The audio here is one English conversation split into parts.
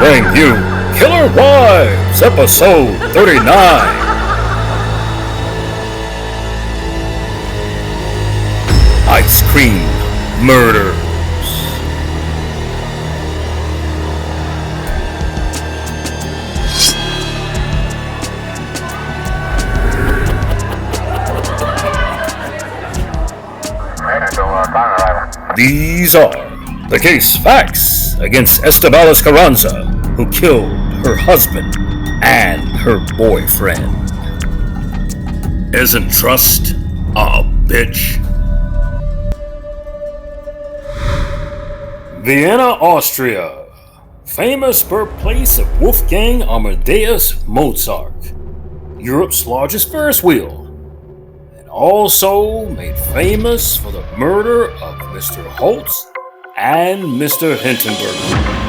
bring you Killer Wives, episode 39. Ice Cream Murders. These are the case facts against Estebalas Carranza, who killed her husband and her boyfriend. Isn't trust a bitch? Vienna, Austria, famous birthplace of Wolfgang Amadeus Mozart, Europe's largest Ferris wheel, and also made famous for the murder of Mr. Holtz and Mr. Hindenburg.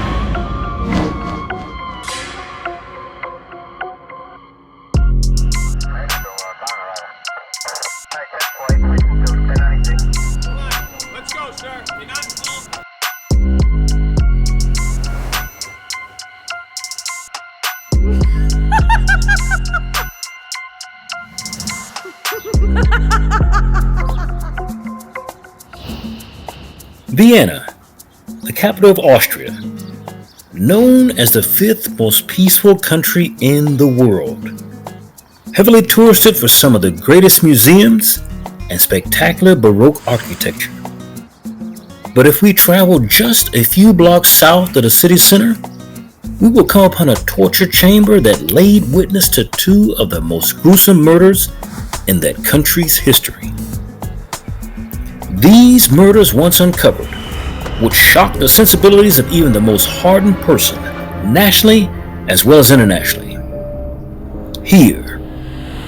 Vienna, the capital of Austria, known as the fifth most peaceful country in the world, heavily touristed for some of the greatest museums and spectacular Baroque architecture. But if we travel just a few blocks south of the city center, we will come upon a torture chamber that laid witness to two of the most gruesome murders in that country's history. These murders, once uncovered, would shock the sensibilities of even the most hardened person, nationally as well as internationally. Here,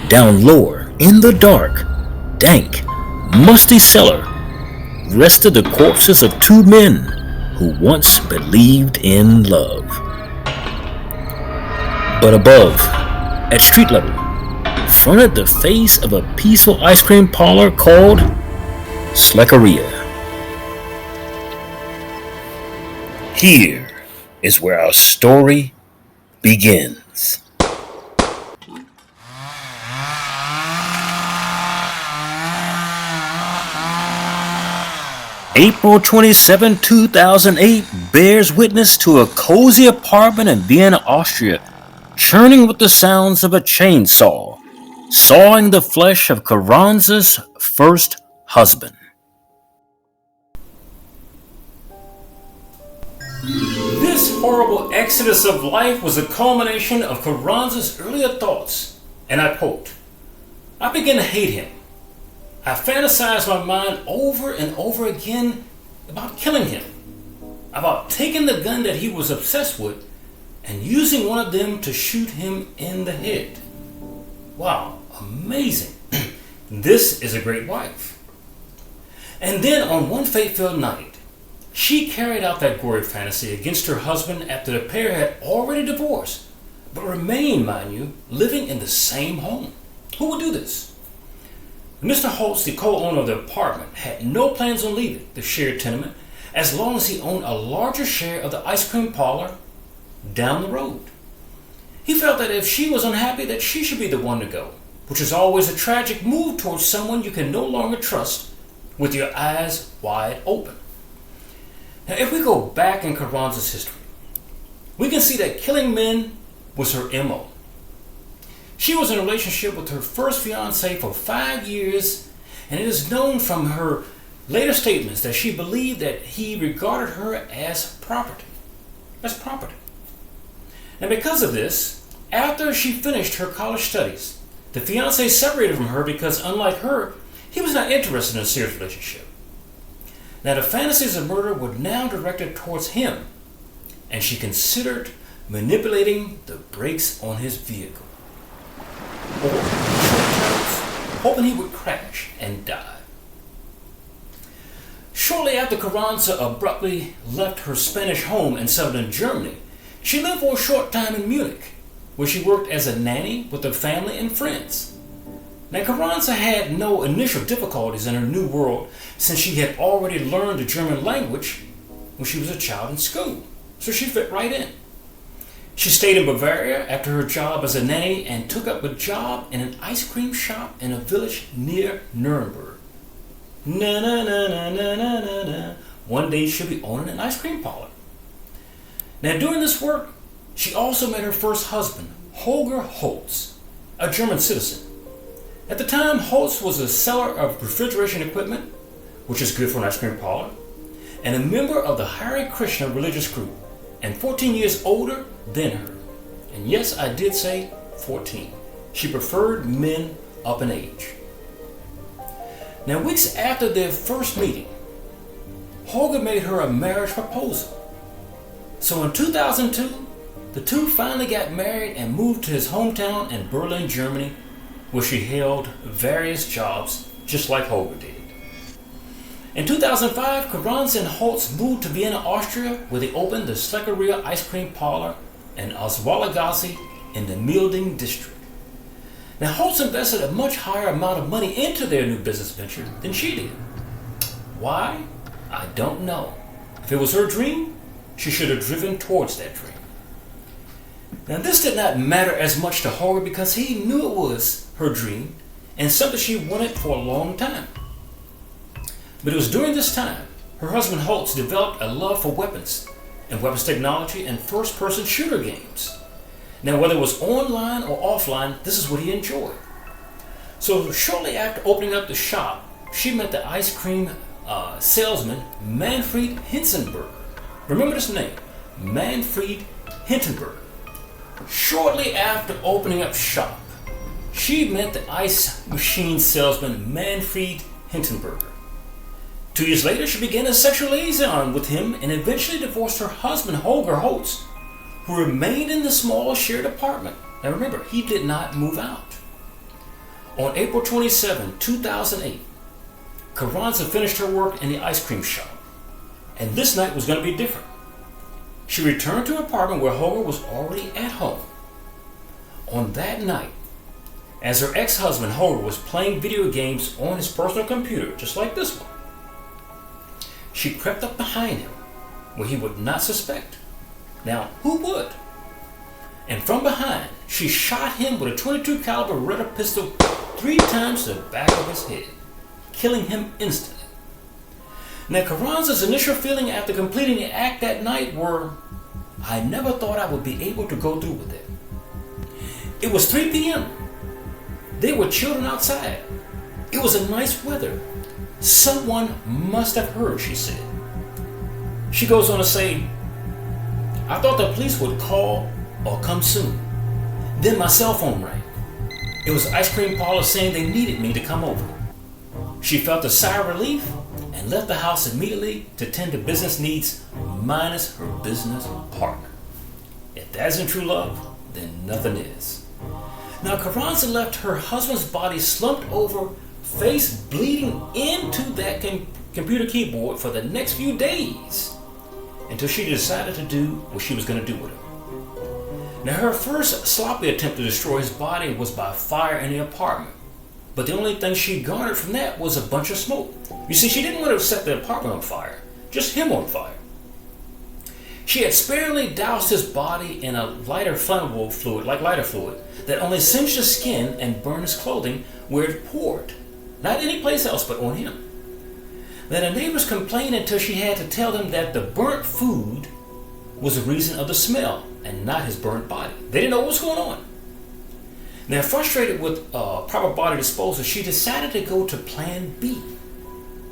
down lower, in the dark, dank, musty cellar, rested the corpses of two men who once believed in love. But above, at street level, fronted the face of a peaceful ice cream parlor called Sleckeria. Here is where our story begins. April 27, 2008 bears witness to a cozy apartment in Vienna, Austria, churning with the sounds of a chainsaw, sawing the flesh of Carranza's first husband. This horrible exodus of life was a culmination of Carranza's earlier thoughts, and I quote, "I began to hate him. I fantasized my mind over and over again about killing him, about taking the gun that he was obsessed with and using one of them to shoot him in the head." Wow, amazing. This is a great wife. And then on one fate-filled night, she carried out that gory fantasy against her husband after the pair had already divorced, but remained, mind you, living in the same home. Who would do this? Mr. Holtz, the co-owner of the apartment, had no plans on leaving the shared tenement as long as he owned a larger share of the ice cream parlor down the road. He felt that if she was unhappy, that she should be the one to go, which is always a tragic move towards someone you can no longer trust with your eyes wide open. Now, if we go back in Carranza's history, we can see that killing men was her MO. She was in a relationship with her first fiancé for 5 years, and it is known from her later statements that she believed that he regarded her as property. And because of this, after she finished her college studies, the fiancé separated from her because, unlike her, he was not interested in a serious relationship. Now, the fantasies of murder were now directed towards him, and she considered manipulating the brakes on his vehicle, or hoping he would crash and die. Shortly after Carranza abruptly left her Spanish home and settled in Germany, she lived for a short time in Munich, where she worked as a nanny with her family and friends. Now, Carranza had no initial difficulties in her new world since she had already learned the German language when she was a child in school, so she fit right in. She stayed in Bavaria after her job as a nanny and took up a job in an ice cream shop in a village near Nuremberg. Na na na na na na na na. One day she'll be owning an ice cream parlor. Now, doing this work, she also met her first husband, Holger Holtz, a German citizen. At the time, Holtz was a seller of refrigeration equipment, which is good for an ice cream parlor, and a member of the Hare Krishna religious group, and 14 years older than her. And yes, I did say 14. She preferred men up in age. Now, weeks after their first meeting, Holger made her a marriage proposal. So in 2002, the two finally got married and moved to his hometown in Berlin, Germany, where she held various jobs just like Holger did. In 2005, Carranza and Holtz moved to Vienna, Austria, where they opened the Sleckeria ice cream parlor in Oswalagasse in the Milding district. Now, Holtz invested a much higher amount of money into their new business venture than she did. Why? I don't know. If it was her dream, she should have driven towards that dream. Now, this did not matter as much to Holger because he knew it was her dream and something she wanted for a long time. But it was during this time her husband Holtz developed a love for weapons and weapons technology and first-person shooter games. Now, whether it was online or offline, this is what he enjoyed. So shortly after opening up the shop, she met the ice cream salesman Manfred Hinzenberger. Remember this name, Manfred Hindenburg. Shortly after opening up shop, she met the ice machine salesman Manfred Hindenburger. 2 years later, she began a sexual liaison with him and eventually divorced her husband, Holger Holtz, who remained in the small shared apartment. Now remember, he did not move out. On April 27, 2008, Carranza finished her work in the ice cream shop, and this night was going to be different. She returned to her apartment where Holger was already at home. On that night, as her ex-husband Holger was playing video games on his personal computer, just like this one, she crept up behind him where he would not suspect. Now, who would? And from behind, she shot him with a .22 caliber Beretta pistol 3 times to the back of his head, killing him instantly. Now, Carranza's initial feeling after completing the act that night were, I never thought I would be able to go through with it. It was 3 p.m. There were children outside. It was a nice weather. Someone must have heard, she said. She goes on to say, I thought the police would call or come soon. Then my cell phone rang. It was the ice cream parlor saying they needed me to come over. She felt a sigh of relief and left the house immediately to tend to business needs minus her business partner. If that isn't true love, then nothing is. Now, Carranza left her husband's body slumped over, face bleeding into that computer keyboard for the next few days until she decided to do what she was going to do with him. Now, her first sloppy attempt to destroy his body was by fire in the apartment, but the only thing she garnered from that was a bunch of smoke. You see, she didn't want to set the apartment on fire, just him on fire. She had sparingly doused his body in a lighter flammable fluid, like lighter fluid, that only singed his skin and burned his clothing where it poured. Not any place else, but on him. Then the neighbors complained until she had to tell them that the burnt food was the reason of the smell and not his burnt body. They didn't know what was going on. Now, frustrated with proper body disposal, she decided to go to Plan B,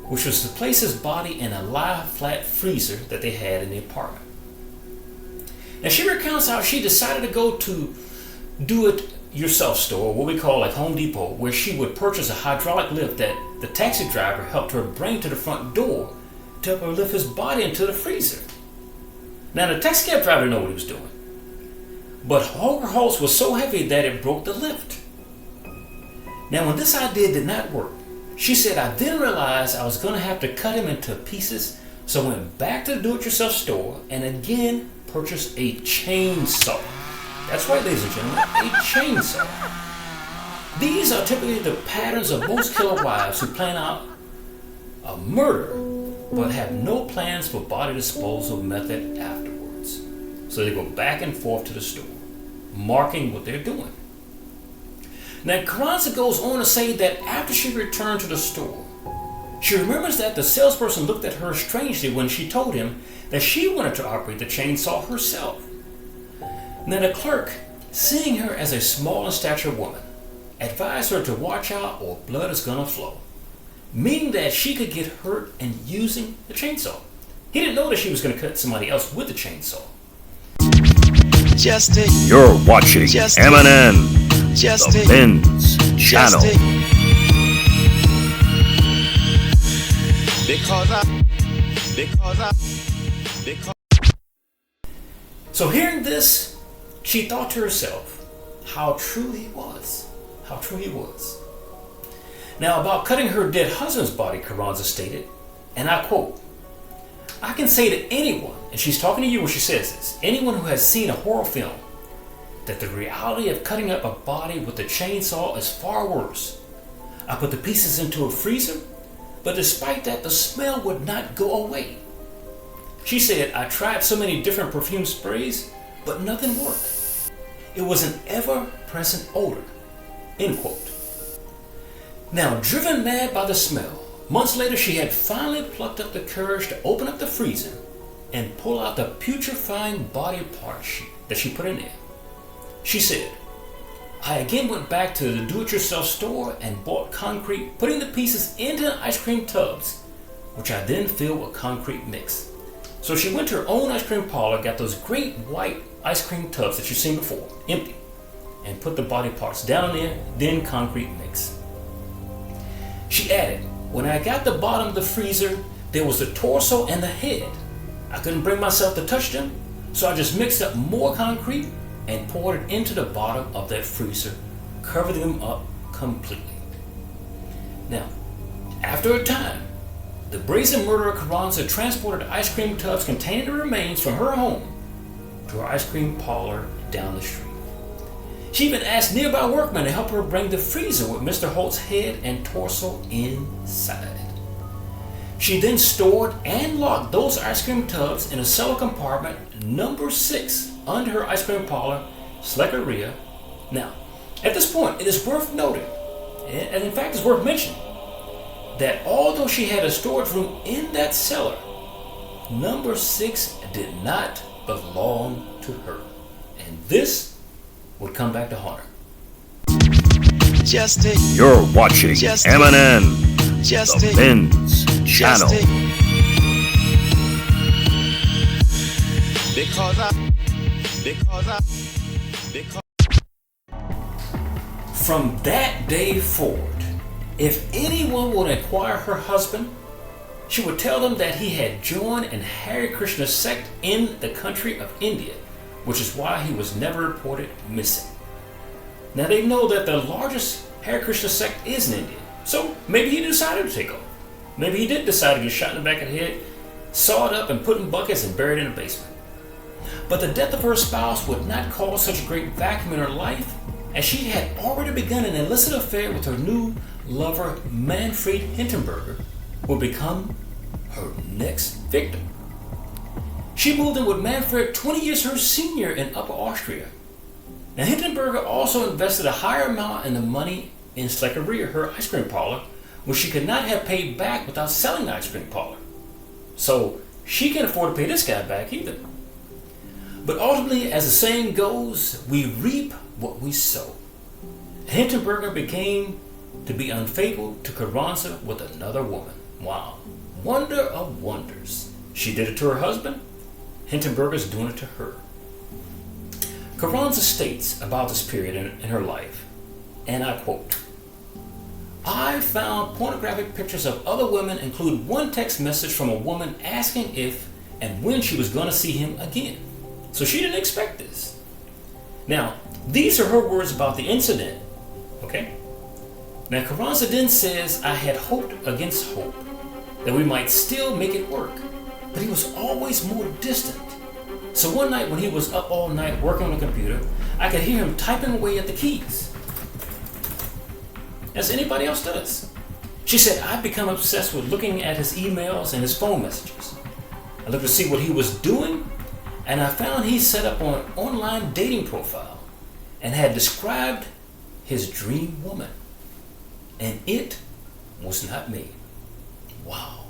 which was to place his body in a lie-flat freezer that they had in the apartment. Now, she recounts how she decided to go to do-it-yourself store, what we call like Home Depot, where she would purchase a hydraulic lift that the taxi driver helped her bring to the front door to help her lift his body into the freezer. Now, the taxi cab driver didn't know what he was doing, but Holger Holtz was so heavy that it broke the lift. Now, when this idea did not work, she said, I then realized I was going to have to cut him into pieces, so I went back to the do-it-yourself store and again purchased a chainsaw. That's right, ladies and gentlemen, a chainsaw. These are typically the patterns of most killer wives who plan out a murder but have no plans for body disposal method afterwards. So they go back and forth to the store, marking what they're doing. Now, Carranza goes on to say that after she returned to the store, she remembers that the salesperson looked at her strangely when she told him that she wanted to operate the chainsaw herself. Now, the clerk, seeing her as a small in stature woman, advised her to watch out or blood is gonna flow, meaning that she could get hurt in using the chainsaw. He didn't know that she was gonna cut somebody else with the chainsaw. You're watching MNN, the Men's Channel. So hearing this, she thought to herself, how true he was. How true he was. Now, about cutting her dead husband's body, Carranza stated, and I quote, I can say to anyone, and she's talking to you when she says this, anyone who has seen a horror film, that the reality of cutting up a body with a chainsaw is far worse. I put the pieces into a freezer, but despite that, the smell would not go away. She said, I tried so many different perfume sprays, but nothing worked. It was an ever-present odor, end quote. Now, driven mad by the smell, months later she had finally plucked up the courage to open up the freezer and pull out the putrefying body parts that she put in there. She said, I again went back to the do-it-yourself store and bought concrete, putting the pieces into ice cream tubs, which I then filled with concrete mix. So she went to her own ice cream parlor, got those great white ice cream tubs that you've seen before, empty, and put the body parts down in there, then concrete mix. She added, when I got the bottom of the freezer, there was the torso and the head. I couldn't bring myself to touch them, so I just mixed up more concrete and poured it into the bottom of that freezer, covering them up completely. Now, after a time, the brazen murderer Carranza transported ice cream tubs containing the remains from her home to her ice cream parlor down the street. She even asked nearby workmen to help her bring the freezer with Mr. Holt's head and torso inside. She then stored and locked those ice cream tubs in a cellar compartment number 6 under her ice cream parlor, Sleckeria. Now, at this point, it is worth noting, and in fact it's worth mentioning, that although she had a storage room in that cellar, number 6 did not belong to her. And this would come back to haunt her. You're watching MNN, the Men's Channel. From that day forward, if anyone would inquire her husband, she would tell them that he had joined an Hare Krishna sect in the country of India, which is why he was never reported missing. Now they know that the largest Hare Krishna sect is in India, so maybe he decided to take off. Maybe he did decide to get shot in the back of the head, sawed up and put in buckets and buried in a basement. But the death of her spouse would not cause such a great vacuum in her life, as she had already begun an illicit affair with her new lover Manfred Hindenburger, who would become her next victim. She moved in with Manfred 20 years her senior in Upper Austria. Now Hindenburger also invested a higher amount in the money in Sleckeria, her ice cream parlor, which she could not have paid back without selling the ice cream parlor. So she can't afford to pay this guy back either. But ultimately, as the saying goes, we reap what we sow. Hindenburger became to be unfaithful to Carranza with another woman. Wow. Wonder of wonders. She did it to her husband. Hindenburger's doing it to her. Carranza states about this period in her life, and I quote, I found pornographic pictures of other women include one text message from a woman asking if and when she was going to see him again. So she didn't expect this. Now, these are her words about the incident. Okay? Now, Carranza then says, I had hoped against hope that we might still make it work, but he was always more distant. So one night when he was up all night working on the computer, I could hear him typing away at the keys, as anybody else does. She said, I'd become obsessed with looking at his emails and his phone messages. I looked to see what he was doing, and I found he set up on an online dating profile and had described his dream woman. And it was not me. Wow.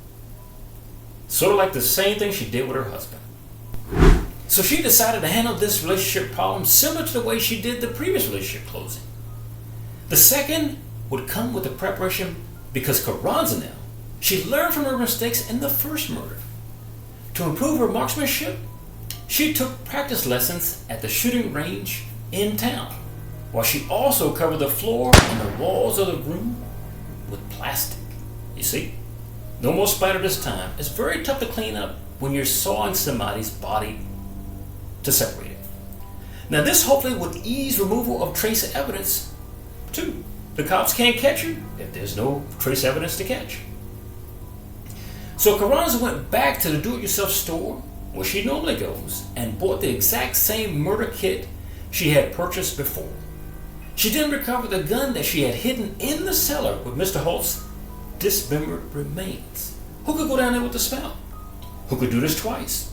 Sort of like the same thing she did with her husband. So she decided to handle this relationship problem similar to the way she did the previous relationship closing. The second would come with the preparation because Carranza now, she learned from her mistakes in the first murder. To improve her marksmanship, she took practice lessons at the shooting range in town, while she also covered the floor and the walls of the room with plastic. You see, no more splatter this time. It's very tough to clean up when you're sawing somebody's body to separate it. Now this hopefully would ease removal of trace evidence too. The cops can't catch you if there's no trace evidence to catch. So Carranza went back to the do-it-yourself store where she normally goes and bought the exact same murder kit she had purchased before. She then recovered the gun that she had hidden in the cellar with Mr. Holt's dismembered remains. Who could go down there with the smell? Who could do this twice?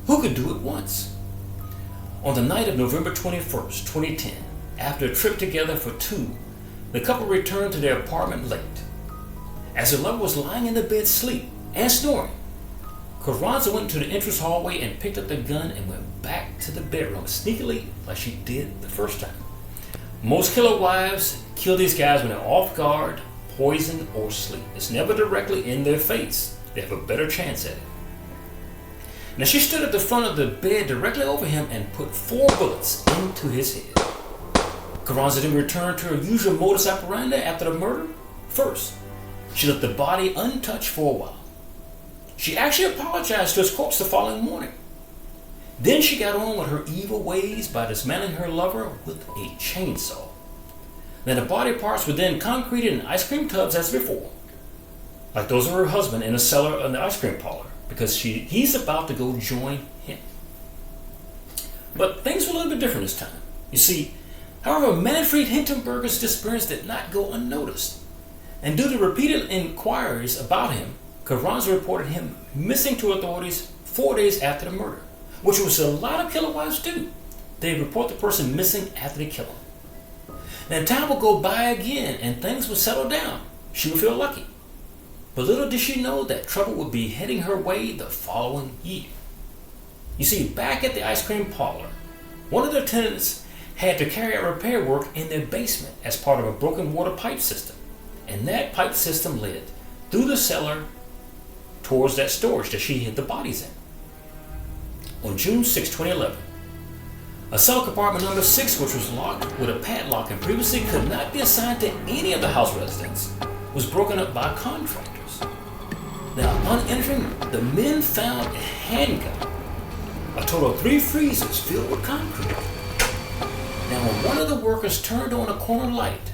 Who could do it once? On the night of November 21st, 2010, after a trip together for two, the couple returned to their apartment late. As their lover was lying in the bed asleep and snoring, Carranza went to the entrance hallway and picked up the gun and went back to the bedroom sneakily like she did the first time. Most killer wives kill these guys when they're off guard, poisoned, or asleep. It's never directly in their face. They have a better chance at it. Now she stood at the front of the bed directly over him and put 4 bullets into his head. Carranza then returned to her usual modus operandi after the murder. First, she left the body untouched for a while. She actually apologized to his corpse the following morning. Then she got on with her evil ways by dismantling her lover with a chainsaw. Now the body parts were then concreted in ice cream tubs as before, like those of her husband in the cellar in the ice cream parlor, because he's about to go join him. But things were a little bit different this time. You see, however, Manfred Hindenburger's disappearance did not go unnoticed. And due to repeated inquiries about him, Carranza reported him missing to authorities 4 days after the murder, which was a lot of killer wives do. They report the person missing after they kill him. Now time would go by again and things would settle down. She would feel lucky. But little did she know that trouble would be heading her way the following year. You see, back at the ice cream parlor, one of their tenants had to carry out repair work in their basement as part of a broken water pipe system. And that pipe system led through the cellar towards that storage that she hid the bodies in. On June 6, 2011, a cell compartment number 6, which was locked with a padlock and previously could not be assigned to any of the house residents, was broken up by contractors. Now, upon entering, the men found a handgun, a total of 3 freezers filled with concrete. Now, when one of the workers turned on a corner light,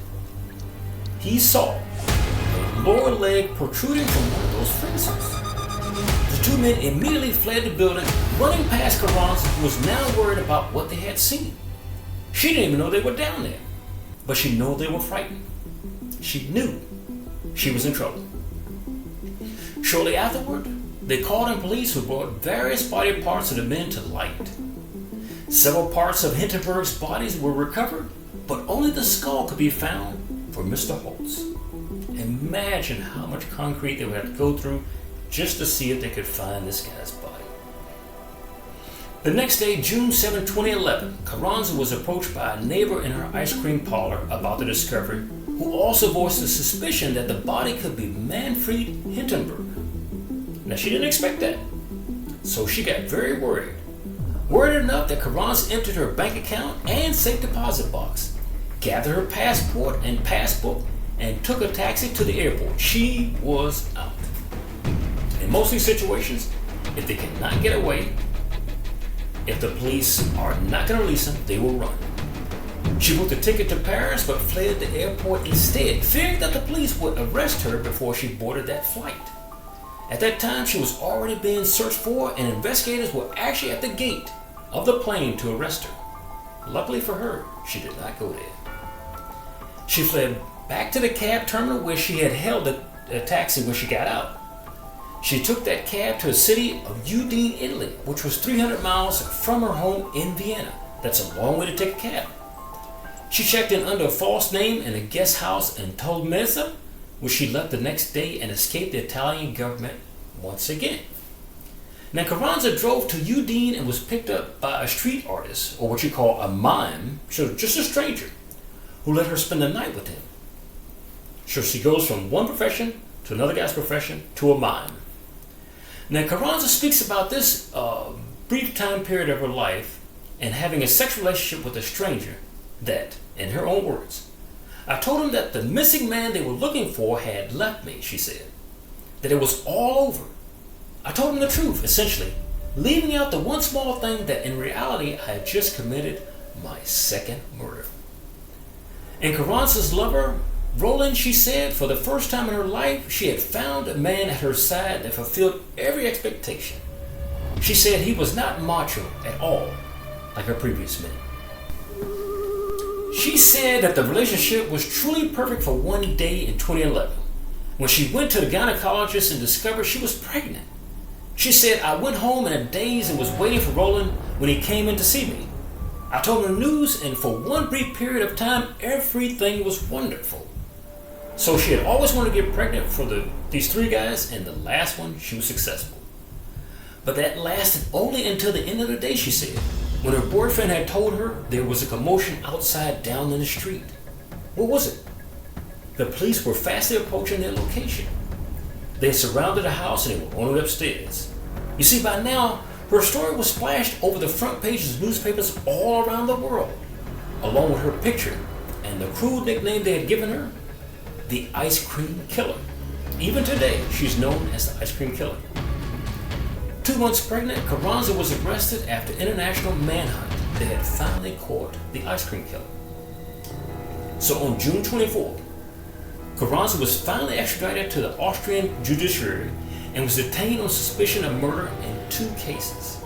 he saw a lower leg protruding from one of those freezers. The 2 men immediately fled the building, running past Carranza, who was now worried about what they had seen. She didn't even know they were down there, but she knew they were frightened. She knew she was in trouble. Shortly afterward, they called in police, who brought various body parts of the men to light. Several parts of Hindenburg's bodies were recovered, but only the skull could be found for Mr. Holtz. Imagine how much concrete they would have to go through just to see if they could find this guy's body. The next day, June 7, 2011, Carranza was approached by a neighbor in her ice cream parlor about the discovery, who also voiced a suspicion that the body could be Manfred Hindenburg. Now, she didn't expect that, so she got very worried. Worried enough that Carranza emptied her bank account and safe deposit box, gathered her passport and passbook, and took a taxi to the airport. She was out. In most of these situations, if they cannot get away, if the police are not going to release them, they will run. She booked a ticket to Paris but fled the airport instead, fearing that the police would arrest her before she boarded that flight. At that time, she was already being searched for, and investigators were actually at the gate of the plane to arrest her. Luckily for her, she did not go there. She fled back to the cab terminal where she had held a taxi when she got out. She took that cab to the city of Udine, Italy, which was 300 miles from her home in Vienna. That's a long way to take a cab. She checked in under a false name in a guest house in Tolmezza, where she left the next day and escaped the Italian government once again. Now, Carranza drove to Udine and was picked up by a street artist, or what you call a mime, so just a stranger, who let her spend the night with him. So she goes from one profession to another guy's profession to a mime. Now, Carranza speaks about this brief time period of her life and having a sexual relationship with a stranger that, in her own words, I told him that the missing man they were looking for had left me, she said. That it was all over. I told him the truth, essentially, leaving out the one small thing that in reality I had just committed my second murder. And Carranza's lover, Roland, she said, for the first time in her life, she had found a man at her side that fulfilled every expectation. She said he was not macho at all, like her previous men. She said that the relationship was truly perfect for one day in 2011, when she went to the gynecologist and discovered she was pregnant. She said, I went home in a daze and was waiting for Roland when he came in to see me. I told him the news, and for one brief period of time, everything was wonderful. So she had always wanted to get pregnant for these three guys, and the last one, she was successful. But that lasted only until the end of the day, she said, when her boyfriend had told her there was a commotion outside down in the street. What was it? The police were fastly approaching their location. They had surrounded the house and they were on it upstairs. You see, by now, her story was splashed over the front pages of newspapers all around the world, along with her picture and the crude nickname they had given her, the Ice Cream Killer. Even today, she's known as the Ice Cream Killer. 2 months pregnant, Carranza was arrested after international manhunt. They had finally caught the Ice Cream Killer. So on June 24th, Carranza was finally extradited to the Austrian judiciary and was detained on suspicion of murder in 2 cases.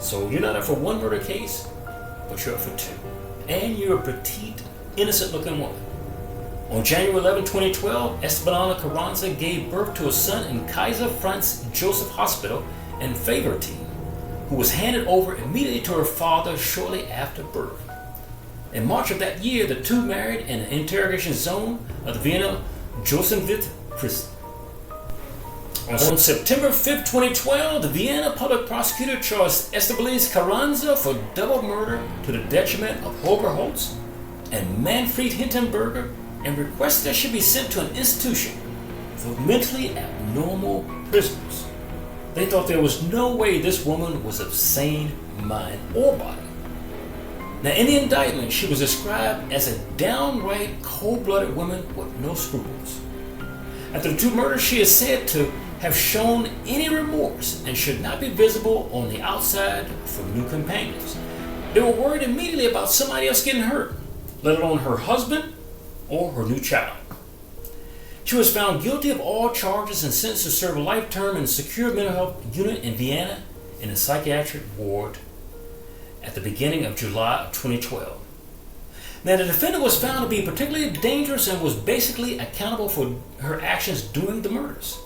So you're not up for one murder case, but you're up for 2. And you're a petite, innocent-looking woman. On January 11, 2012, Estebanana Carranza gave birth to a son in Kaiser Franz Joseph Hospital in Favorteam, who was handed over immediately to her father shortly after birth. In March of that year, the two married in an interrogation zone of the Vienna Josenwirt prison. On September 5, 2012, the Vienna public prosecutor charged Estebanés Carranza for double murder to the detriment of Holger Holtz and Manfred Hindenburger and requested that she be sent to an institution for mentally abnormal prisoners. They thought there was no way this woman was of sane mind or body. Now, in the indictment, she was described as a downright cold-blooded woman with no scruples. After the 2 murders, she is said to have shown any remorse and should not be visible on the outside for new companions. They were worried immediately about somebody else getting hurt, let alone her husband or her new child. She was found guilty of all charges and sentenced to serve a life term in a secure mental health unit in Vienna in a psychiatric ward at the beginning of July of 2012. Now, the defendant was found to be particularly dangerous and was basically accountable for her actions during the murders.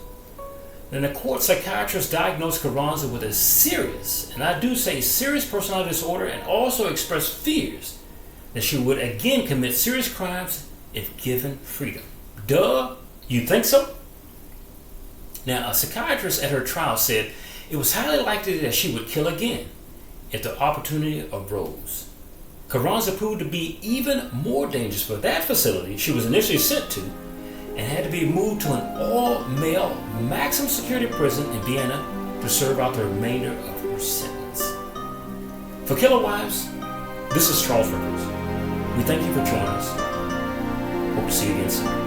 Then the court psychiatrist diagnosed Carranza with a serious, and I do say serious, personality disorder, and also expressed fears that she would again commit serious crimes if given freedom. Duh, you think so? Now, a psychiatrist at her trial said it was highly likely that she would kill again if the opportunity arose. Carranza proved to be even more dangerous for that facility she was initially sent to and had to be moved to an all-male maximum security prison in Vienna to serve out the remainder of her sentence. For Killer Wives, this is Charles Rivers. We thank you for joining us. Hope to see you again soon.